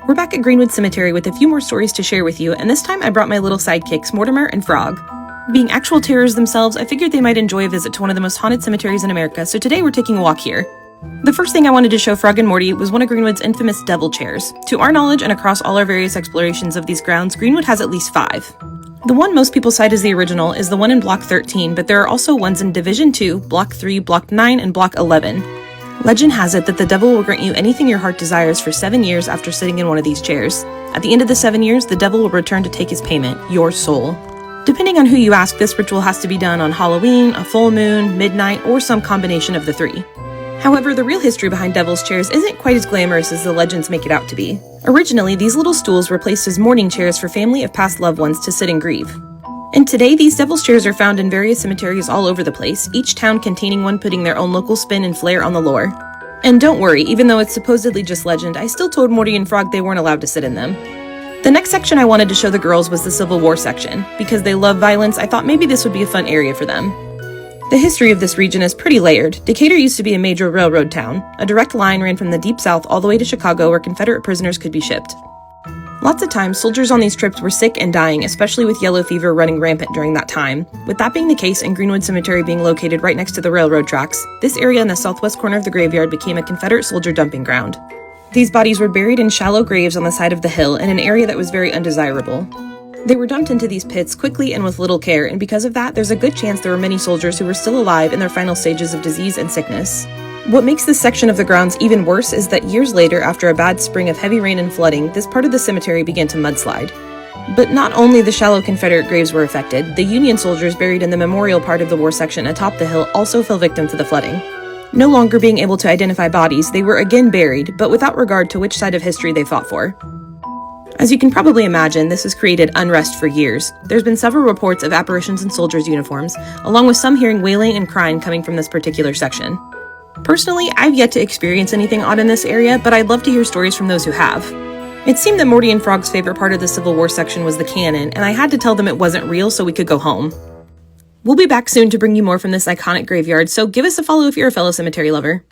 We're back at Greenwood Cemetery with a few more stories to share with you, and this time I brought my little sidekicks, Mortimer and Frog. Being actual terrors themselves, I figured they might enjoy a visit to one of the most haunted cemeteries in America, so today we're taking a walk here. The first thing I wanted to show Frog and Morty was one of Greenwood's infamous devil chairs. To our knowledge and across all our various explorations of these grounds, Greenwood has at least 5. The one most people cite as the original is the one in Block 13, but there are also ones in Division 2, Block 3, Block 9, and Block 11. Legend has it that the devil will grant you anything your heart desires for 7 years after sitting in one of these chairs. At the end of the 7 years, the devil will return to take his payment, your soul. Depending on who you ask, this ritual has to be done on Halloween, a full moon, midnight, or some combination of the 3. However, the real history behind devil's chairs isn't quite as glamorous as the legends make it out to be. Originally, these little stools were placed as mourning chairs for family of past loved ones to sit and grieve. And today, these devil's chairs are found in various cemeteries all over the place, each town containing one putting their own local spin and flair on the lore. And don't worry, even though it's supposedly just legend, I still told Morty and Frog they weren't allowed to sit in them. The next section I wanted to show the girls was the Civil War section. Because they love violence, I thought maybe this would be a fun area for them. The history of this region is pretty layered. Decatur used to be a major railroad town. A direct line ran from the deep south all the way to Chicago where Confederate prisoners could be shipped. Lots of times, soldiers on these trips were sick and dying, especially with yellow fever running rampant during that time. With that being the case and Greenwood Cemetery being located right next to the railroad tracks, this area in the southwest corner of the graveyard became a Confederate soldier dumping ground. These bodies were buried in shallow graves on the side of the hill in an area that was very undesirable. They were dumped into these pits quickly and with little care, and because of that, there's a good chance there were many soldiers who were still alive in their final stages of disease and sickness. What makes this section of the grounds even worse is that years later, after a bad spring of heavy rain and flooding, this part of the cemetery began to mudslide. But not only the shallow Confederate graves were affected, the Union soldiers buried in the memorial part of the war section atop the hill also fell victim to the flooding. No longer being able to identify bodies, they were again buried, but without regard to which side of history they fought for. As you can probably imagine, this has created unrest for years. There's been several reports of apparitions in soldiers' uniforms, along with some hearing wailing and crying coming from this particular section. Personally, I've yet to experience anything odd in this area, but I'd love to hear stories from those who have. It seemed that Morty and Frog's favorite part of the Civil War section was the cannon, and I had to tell them it wasn't real so we could go home. We'll be back soon to bring you more from this iconic graveyard, so give us a follow if you're a fellow cemetery lover.